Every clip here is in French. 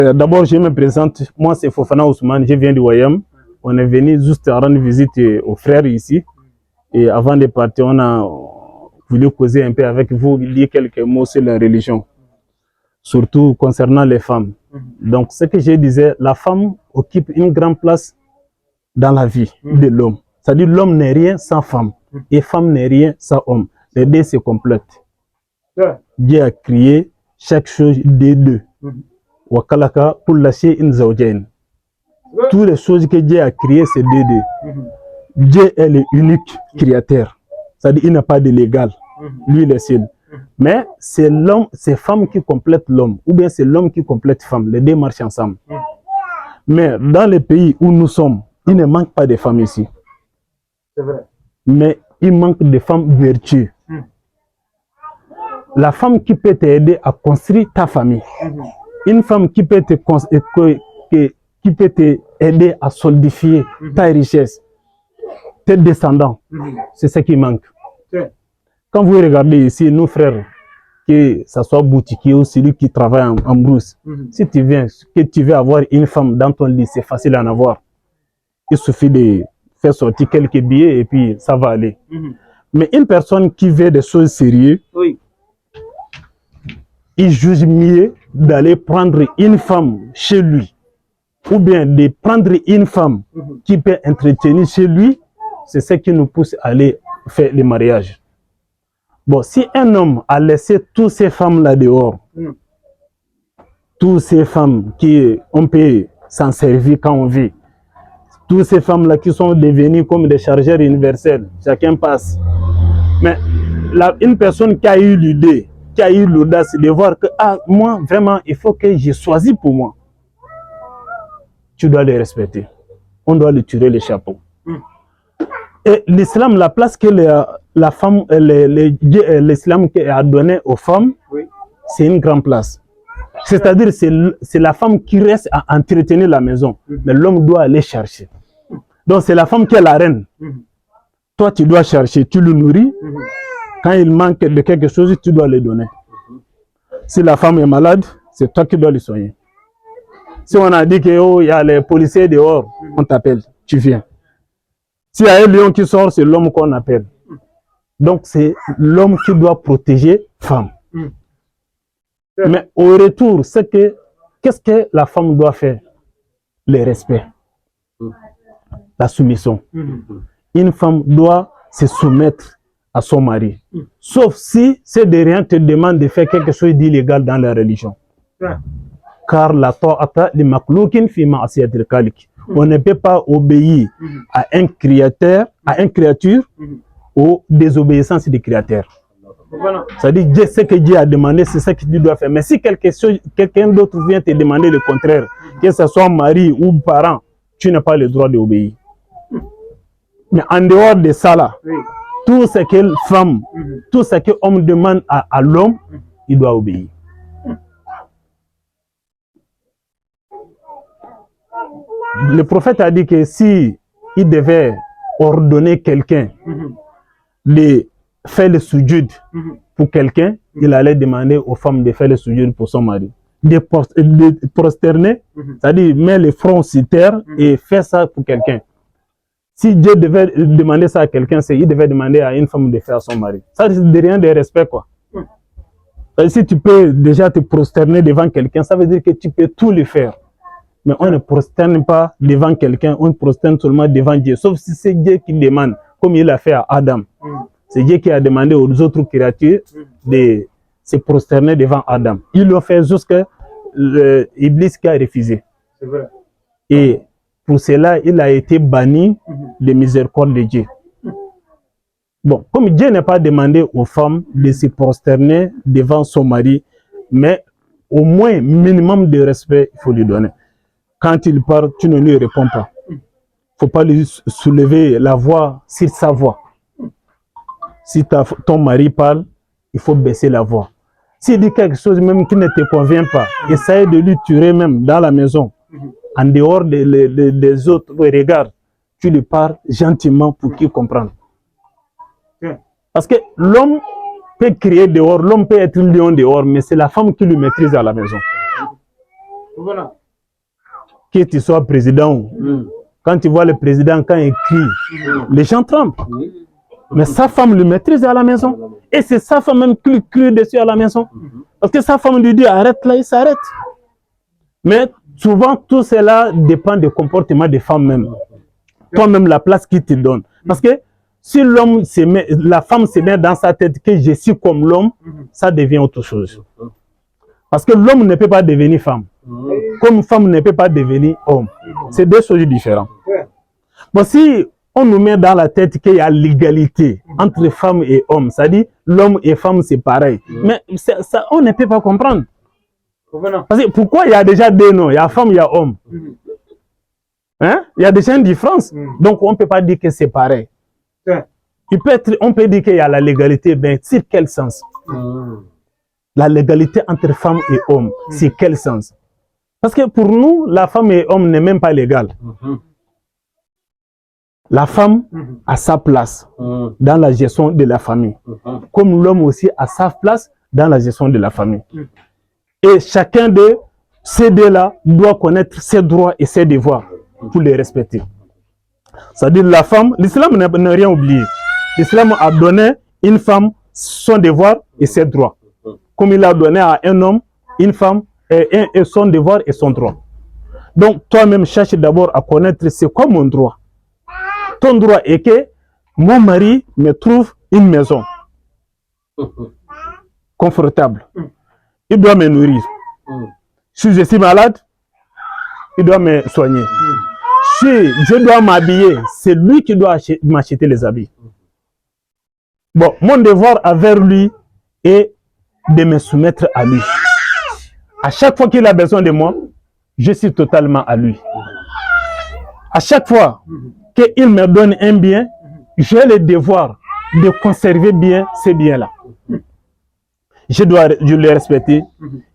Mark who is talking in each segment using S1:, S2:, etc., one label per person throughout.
S1: D'abord, je me présente. Moi, c'est Fofana Ousmane. Je viens du Wayam. On est venu juste rendre visite aux frères ici. Et avant de partir, on a voulu causer un peu avec vous, dire quelques mots sur la religion, surtout concernant les femmes. Donc, ce que je disais, la femme occupe une grande place dans la vie de l'homme. C'est-à-dire l'homme n'est rien sans femme et femme n'est rien sans homme. Les deux se complètent. Dieu a créé chaque chose des deux. Wakalaka pour lâcher une zawjain. Toutes les choses que Dieu a créées, c'est des deux. Dieu est le unique créateur. C'est-à-dire il n'a pas de légal. Lui, il est seul. Mais c'est l'homme, c'est femme qui complète l'homme. Ou bien c'est l'homme qui complète femme. Les deux marchent ensemble. Mais dans les pays où nous sommes, il ne manque pas de femmes ici.
S2: C'est vrai.
S1: Mais il manque de femmes vertueuses. La femme qui peut t'aider à construire ta famille. Une femme qui peut t'aider à solidifier ta richesse, tes descendants. C'est ce qui manque. Quand vous regardez ici, nos frères, que ce soit boutiquier ou celui qui travaille en brousse, si tu viens, que tu veux avoir une femme dans ton lit, c'est facile à en avoir. Il suffit de faire sortir quelques billets et puis ça va aller. Mais une personne qui veut des choses sérieuses, il juge mieux d'aller prendre une femme chez lui, ou bien de prendre une femme qui peut entretenir chez lui. C'est ce qui nous pousse à aller faire le mariage. Bon, si un homme a laissé toutes ces femmes-là dehors, toutes ces femmes qui on peut s'en servir quand on veut, toutes ces femmes-là qui sont devenues comme des chargeurs universels, chacun passe. Mais une personne qui a eu l'idée, qui a eu l'audace de voir que moi, vraiment, il faut que je choisis pour moi. Tu dois les respecter. On doit lui tirer les chapeaux. Et l'islam, la place que la femme, l'islam a donné aux femmes, c'est une grande place. C'est-à-dire c'est la femme qui reste à entretenir la maison. Mais l'homme doit aller chercher. Donc c'est la femme qui est la reine. Toi, tu dois chercher, tu le nourris. Quand il manque de quelque chose, tu dois le donner. Si la femme est malade, c'est toi qui dois le soigner. Si on a dit qu'il y a les policiers dehors, on t'appelle, tu viens. S'il y a un lion qui sort, c'est l'homme qu'on appelle. Donc c'est l'homme qui doit protéger la femme. Mais au retour, qu'est-ce que la femme doit faire? Le respect, la soumission. Une femme doit se soumettre à son mari. Sauf si c'est de rien te demande de faire quelque chose d'illégal dans la religion. Car la ta'ata li makhloukin fi ma'asiyatil khaliq. On ne peut pas obéir à un créateur, à une créature, aux désobéissances du créateur. C'est-à-dire ce que Dieu a demandé, c'est ça que tu dois faire. Mais si quelqu'un d'autre vient te demander le contraire, que ce soit mari ou parent, tu n'as pas le droit d'obéir. Mais en dehors de ça là, tout ce que femme, tout ce que homme demande à l'homme, il doit obéir. Le prophète a dit que si il devait ordonner quelqu'un de faire le sujoud pour quelqu'un, il allait demander aux femmes de faire le sujoud pour son mari. De prosterner, c'est-à-dire mettre le front sur terre et faire ça pour quelqu'un. Si Dieu devait demander ça à quelqu'un, il devait demander à une femme de faire à son mari. Ça, c'est de rien de respect, quoi. Si tu peux déjà te prosterner devant quelqu'un, ça veut dire que tu peux tout le faire. Mais on ne prosterne pas devant quelqu'un, on prosterne seulement devant Dieu. Sauf si c'est Dieu qui demande, comme il a fait à Adam. C'est Dieu qui a demandé aux autres créatures de se prosterner devant Adam. Il l'a fait jusqu'à l'Iblis qui a refusé.
S2: C'est vrai.
S1: Et pour cela, il a été banni de miséricorde de Dieu. Bon, comme Dieu n'a pas demandé aux femmes de se prosterner devant son mari, mais au moins minimum de respect, il faut lui donner. Quand il parle, tu ne lui réponds pas. Il ne faut pas lui soulever la voix sur sa voix. Si ton mari parle, il faut baisser la voix. S'il dit quelque chose même qui ne te convient pas, essaye de lui tuer même dans la maison. En dehors des autres regards, tu lui parles gentiment pour qu'il comprenne. Parce que l'homme peut crier dehors, l'homme peut être lion dehors, mais c'est la femme qui le maîtrise à la maison. Que tu sois président, quand tu vois le président, quand il crie, les gens tremblent. Mais sa femme le maîtrise à la maison. Et c'est sa femme même qui crie dessus à la maison. Parce que sa femme lui dit arrête là, il s'arrête. Mais souvent, tout cela dépend du comportement des femmes même. Toi-même, la place qu'ils te donnent. Parce que si l'homme la femme se met dans sa tête que je suis comme l'homme, ça devient autre chose. Parce que l'homme ne peut pas devenir femme. Comme femme ne peut pas devenir homme. C'est deux choses différentes. Bon, si on nous met dans la tête qu'il y a l'égalité entre femmes et hommes, c'est-à-dire l'homme et femme c'est pareil. Mais ça, on ne peut pas comprendre. Parce que pourquoi il y a déjà deux noms? Il y a femme, il y a homme. Hein? Il y a déjà une différence. Donc on ne peut pas dire que c'est pareil. On peut dire qu'il y a la légalité, mais c'est quel sens? La légalité entre femmes et hommes, c'est quel sens? Parce que pour nous, la femme et l'homme n'est même pas légal. La femme a sa place dans la gestion de la famille, comme l'homme aussi a sa place dans la gestion de la famille. Et chacun de ces deux-là doit connaître ses droits et ses devoirs pour les respecter. C'est-à-dire la femme, l'islam n'a rien oublié. L'islam a donné une femme son devoir et ses droits. Comme il a donné à un homme, une femme, et son devoir et son droit. Donc toi-même cherche d'abord à connaître c'est quoi mon droit. Ton droit est que mon mari me trouve une maison confortable. Il doit me nourrir. Si je suis malade, il doit me soigner. Si je dois m'habiller, c'est lui qui doit m'acheter les habits. Bon, mon devoir envers lui est de me soumettre à lui. À chaque fois qu'il a besoin de moi, je suis totalement à lui. À chaque fois qu'il me donne un bien, j'ai le devoir de conserver bien ces biens-là. Je dois le respecter,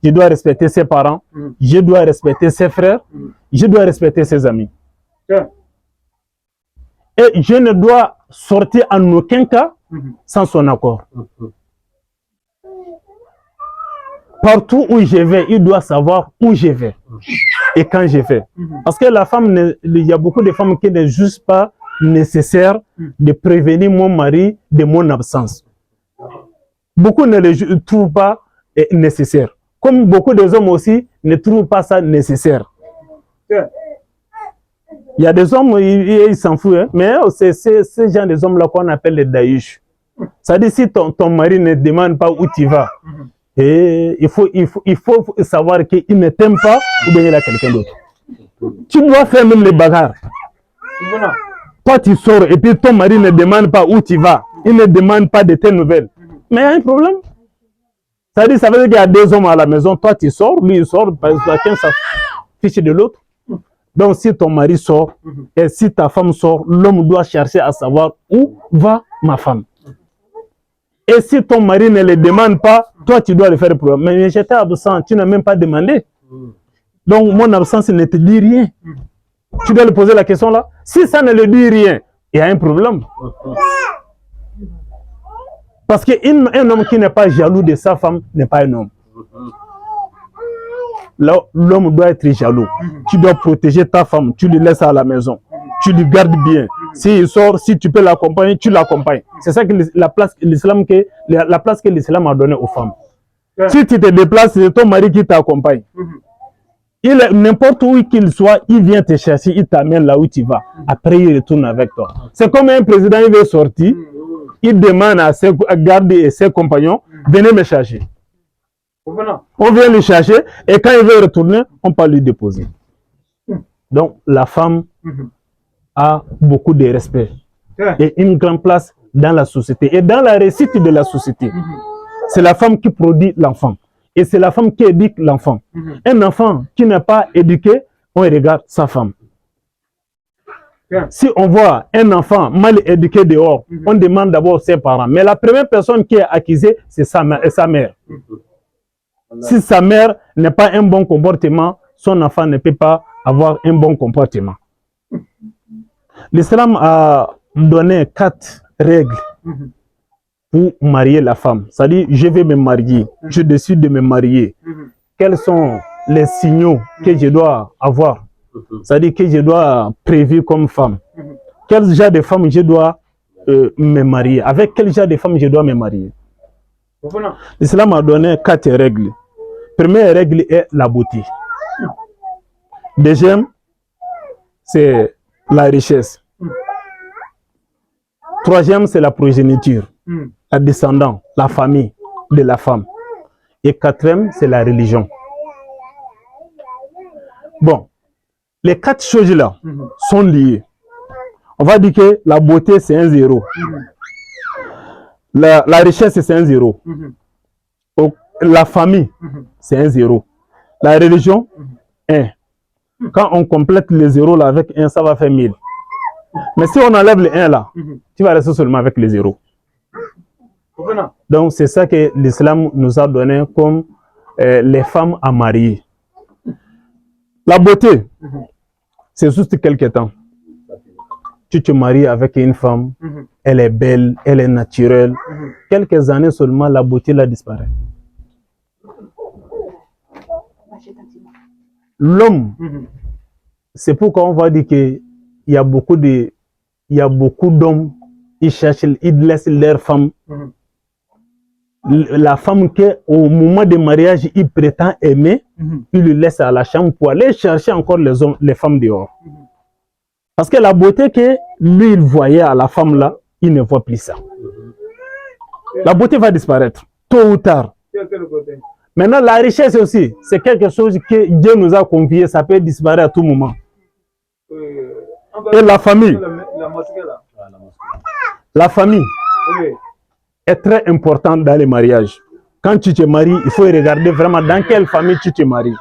S1: je dois respecter ses parents, je dois respecter ses frères, je dois respecter ses amis. Et je ne dois sortir en aucun cas sans son accord. Partout où je vais, il doit savoir où je vais et quand je vais. Parce que la femme, il y a beaucoup de femmes qui n'est juste pas nécessaire de prévenir mon mari de mon absence. Beaucoup ne le trouvent pas nécessaire. Comme beaucoup des hommes aussi ne trouvent pas ça nécessaire. Il y a des hommes, ils s'en foutent, hein? Mais c'est ces gens des hommes-là qu'on appelle les daïches. C'est-à-dire si ton mari ne demande pas où tu vas, et il faut savoir qu'il ne t'aime pas ou bien il a quelqu'un d'autre. Tu dois faire même les bagarres. Toi tu sors et puis ton mari ne demande pas où tu vas. Il ne demande pas de tes nouvelles. Mais il y a un problème. C'est-à-dire ça veut dire qu'il y a deux hommes à la maison. Toi tu sors, lui il sort, chacun s'en fiche de l'autre. Donc si ton mari sort et si ta femme sort, l'homme doit chercher à savoir où va ma femme. Et si ton mari ne le demande pas, toi tu dois le faire pour. Mais j'étais absent, tu n'as même pas demandé. Donc mon absence ne te dit rien. Tu dois lui poser la question là. Si ça ne le dit rien, il y a un problème. Parce qu'un homme qui n'est pas jaloux de sa femme n'est pas un homme. L'homme doit être jaloux. Tu dois protéger ta femme, tu le laisses à la maison. Tu le gardes bien. S'il sort, si tu peux l'accompagner, tu l'accompagnes. C'est ça que la place que l'islam a donnée aux femmes. Si tu te déplaces, c'est ton mari qui t'accompagne. N'importe où qu'il soit, il vient te chercher, il t'amène là où tu vas. Après, il retourne avec toi. C'est comme un président, il veut sortir, il demande à ses gardes et ses compagnons, venez me chercher. On vient le chercher et quand il veut retourner, on peut lui déposer. Donc, la femme a beaucoup de respect et une grande place dans la société et dans la réussite de la société. C'est la femme qui produit l'enfant et c'est la femme qui éduque l'enfant. Un enfant qui n'est pas éduqué, on regarde sa femme. Si on voit un enfant mal éduqué dehors, on demande d'abord ses parents. Mais la première personne qui est accusée, c'est sa mère. Si sa mère n'a pas un bon comportement, son enfant ne peut pas avoir un bon comportement. L'islam a donné 4 règles pour marier la femme. C'est-à-dire, je vais me marier, je décide de me marier. Quelles sont les signaux que je dois avoir. C'est-à-dire que je dois prévenir comme femme. Quel genre de femme je dois me marier? Avec quel genre de femme je dois me marier? L'islam a donné 4 règles. Première règle est la beauté. Deuxième, c'est la richesse. Troisième, c'est la progéniture, la descendance, la famille de la femme. Et quatrième, c'est la religion. Bon, les 4 choses-là sont liées. On va dire que la beauté, c'est un 0. La richesse, c'est un 0. La famille, c'est un 0. La religion, 1. Quand on complète les 0 là avec 1, ça va faire 1000. Mais si on enlève les 1 là, tu vas rester seulement avec les 0. Donc c'est ça que l'islam nous a donné comme les femmes à marier. La beauté, c'est juste quelques temps. Tu te maries avec une femme, elle est belle, elle est naturelle. Quelques années seulement, la beauté la disparaît. L'homme, c'est pourquoi on va dire qu'il y a beaucoup d'hommes, ils cherchent, ils laissent leur femme. La femme qu'au moment du mariage, il prétend aimer, il le laisse à la chambre pour aller chercher encore les femmes dehors. Parce que la beauté que lui, il voyait à la femme là, il ne voit plus ça. La beauté va disparaître, tôt ou tard. Maintenant, la richesse aussi, c'est quelque chose que Dieu nous a confié, ça peut disparaître à tout moment. Et la famille, est très importante dans les mariages. Quand tu te maries, il faut regarder vraiment dans quelle famille tu te maries.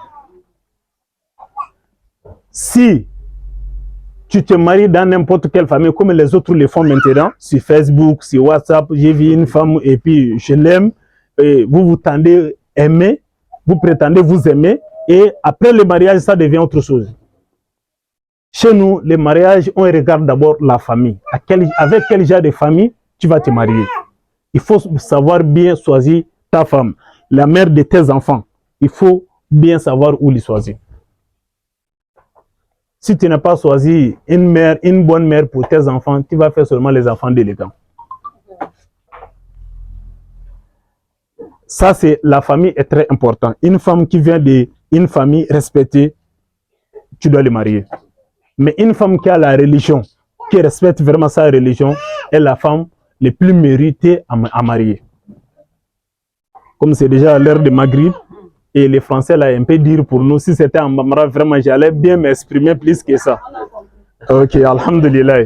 S1: Si tu te maries dans n'importe quelle famille, comme les autres le font maintenant, sur Facebook, sur WhatsApp, j'ai vu une femme et puis je l'aime, et vous vous tendez aimer, vous prétendez vous aimer, et après le mariage, ça devient autre chose. Chez nous, les mariages, on regarde d'abord la famille. Avec quel genre de famille tu vas te marier? Il faut savoir bien choisir ta femme, la mère de tes enfants. Il faut bien savoir où les choisir. Si tu n'as pas choisi une bonne mère pour tes enfants, tu vas faire seulement les enfants délinquants. Ça, c'est la famille est très importante. Une femme qui vient d'une famille respectée, tu dois le marier. Mais une femme qui a la religion, qui respecte vraiment sa religion, est la femme la plus méritée à marier. Comme c'est déjà l'heure de Maghrib, et les Français là un peu dire pour nous, si c'était en Bambara, vraiment j'allais bien m'exprimer plus que ça. Ok, alhamdulillah.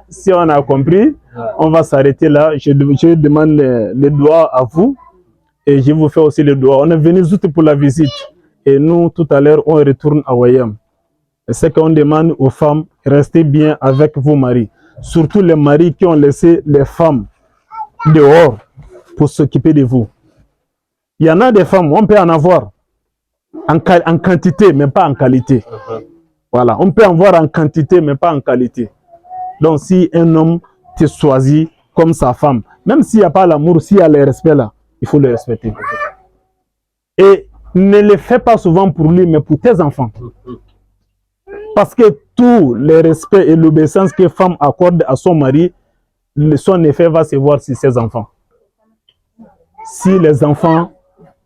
S1: Si on a compris, on va s'arrêter là. Je demande les doigts à vous et je vous fais aussi les doigts. On est venu juste pour la visite et nous tout à l'heure on retourne à Wayam. C'est qu'on demande aux femmes, restez bien avec vos maris. Surtout les maris qui ont laissé les femmes dehors pour s'occuper de vous. Il y en a des femmes, on peut en avoir en quantité, mais pas en qualité. Voilà, on peut en voir en quantité, mais pas en qualité. Donc, si un homme te choisit comme sa femme, même s'il n'y a pas l'amour, s'il y a le respect là, il faut le respecter. Et ne le fais pas souvent pour lui, mais pour tes enfants. Parce que tout le respect et l'obéissance que femme accorde à son mari, son effet va se voir sur ses enfants. Si les enfants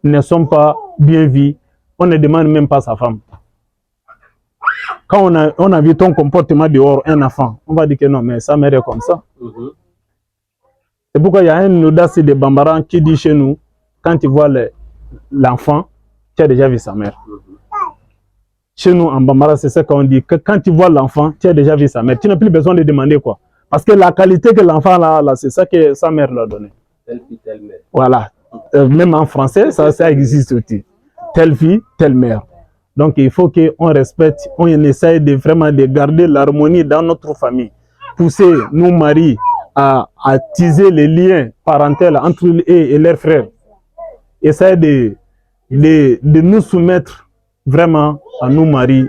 S1: ne sont pas bien vus, on ne demande même pas sa femme. Quand on a vu ton comportement dehors, un enfant, on va dire que non, mais sa mère est comme ça. C'est pourquoi il y a un audace de Bambara qui dit chez nous, quand tu vois l'enfant, tu as déjà vu sa mère. Chez nous, en Bambara, c'est ça qu'on dit, que quand tu vois l'enfant, tu as déjà vu sa mère. Tu n'as plus besoin de demander quoi. Parce que la qualité que l'enfant a, là, c'est ça que sa mère lui a donné.
S2: Telle fille, telle mère.
S1: Voilà. Même en français, ça existe aussi. Telle fille, telle mère. Donc, il faut qu'on respecte, on essaye de vraiment de garder l'harmonie dans notre famille. Pousser nos maris à tiser les liens parentaux entre eux et leurs frères. Essayer de nous soumettre vraiment à nos maris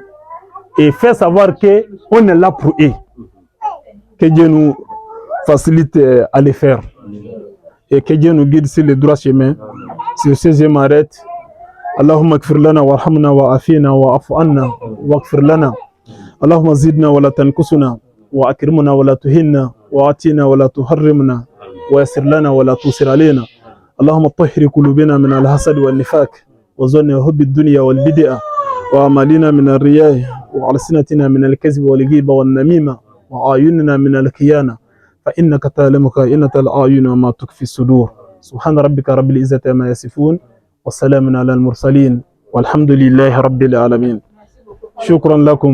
S1: et faire savoir qu'on est là pour eux. Que Dieu nous facilite à les faire. Et que Dieu nous guide sur le droit chemin. Sur ce, je m'arrête. اللهم اغفر لنا وارحمنا وعافينا واعف عنا واغفر لنا. اللهم زدنا ولا تنقصنا، وأكرمنا ولا تهنا، وآتنا ولا تحرمنا، ويسر لنا ولا تؤثر علينا. اللهم طهر قلوبنا من الحسد والنفاق وظن وحب الدنيا والبدع، وأعمالنا من الرياء، وألسنتنا من الكذب والغيبة والنميمة، وأعيننا من الخيانة، فإنك تعلم خائنة الأعين وما تخفي الصدور. سبحان ربك رب العزة عما يصفون، وسلام على المرسلين، والحمد لله رب العالمين. شكرا لكم.